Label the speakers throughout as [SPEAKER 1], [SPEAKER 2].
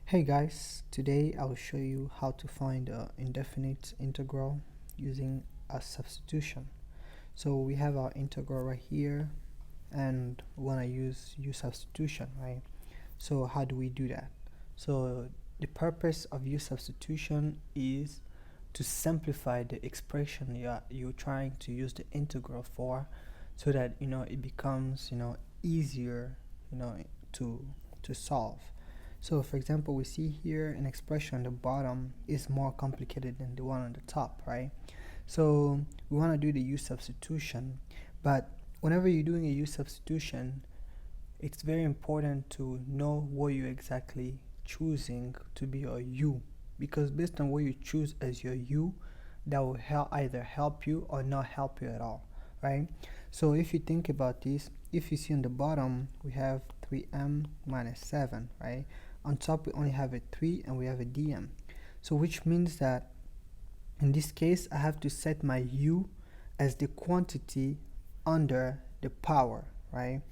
[SPEAKER 1] Hey guys, today I will show you how to find an indefinite integral using a substitution. So we have our integral right here and we want to use substitution, right? So how do we do that? So the purpose of substitution is to simplify the expression you're trying to use the integral for, so that it becomes easier to solve. So for example, we see here an expression on the bottom is more complicated than the one on the top, right? So we want to do the substitution, but whenever you're doing a substitution, it's very important to know what you're exactly choosing to be your u, because based on what you choose as your u, that will either help you or not help you at all, right? So if you think about this, if you see on the bottom we have 3m minus 7, right? On top we only have a 3 and we have a dm, so which means that in this case I have to set my u as the quantity under the power, right?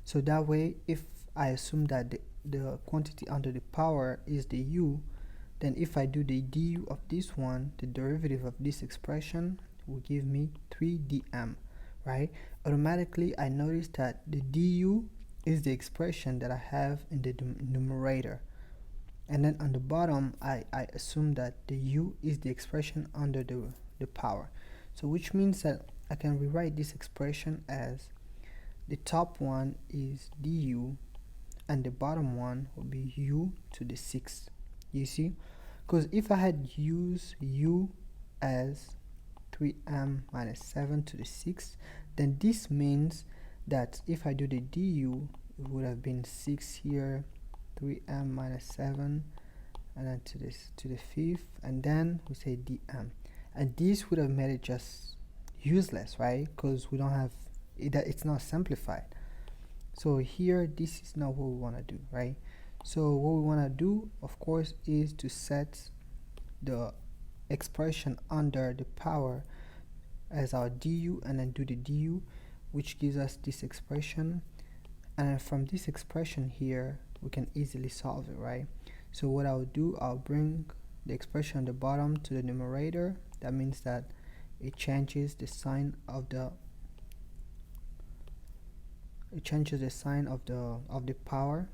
[SPEAKER 1] So that way, if I assume that the quantity under the power is the u, then if I do the du of this one, the derivative of this expression will give me 3dm, right? Automatically I notice that the du is the expression that I have in the numerator, and then on the bottom I assume that the u is the expression under the power. So which means that I can rewrite this expression as the top one is du and the bottom one will be u to the 6th. You see, because if I had used u as 3m minus 7 to the 6th, then this means that if I do the du, it would have been 6 here, 3m minus 7, and then to the 5th, and then we say dm, and this would have made it just useless, right? Because we don't have it, it's not simplified. So here, this is not what we want to do, right? So what we want to do, of course, is to set the expression under the power as our du, and then do the du, which gives us this expression, and from this expression here we can easily solve it, right? So what I'll do, I'll bring the expression on the bottom to the numerator. That means that it changes the sign of the power.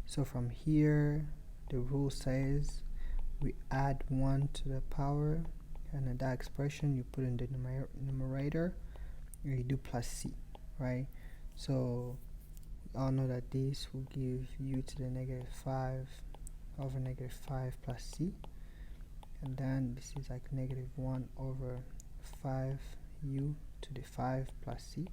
[SPEAKER 1] So from here the rule says we add 1 to the power, and in that expression you put in the numerator and you do plus c, right? So we all know that this will give u to the negative 5 over negative 5 plus c, and then this is like negative 1 over 5u to the 5 plus c.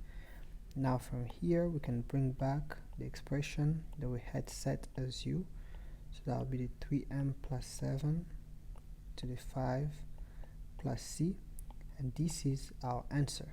[SPEAKER 1] Now from here we can bring back the expression that we had set as u, so that will be the 3m plus 7 to the 5 plus c, and this is our answer.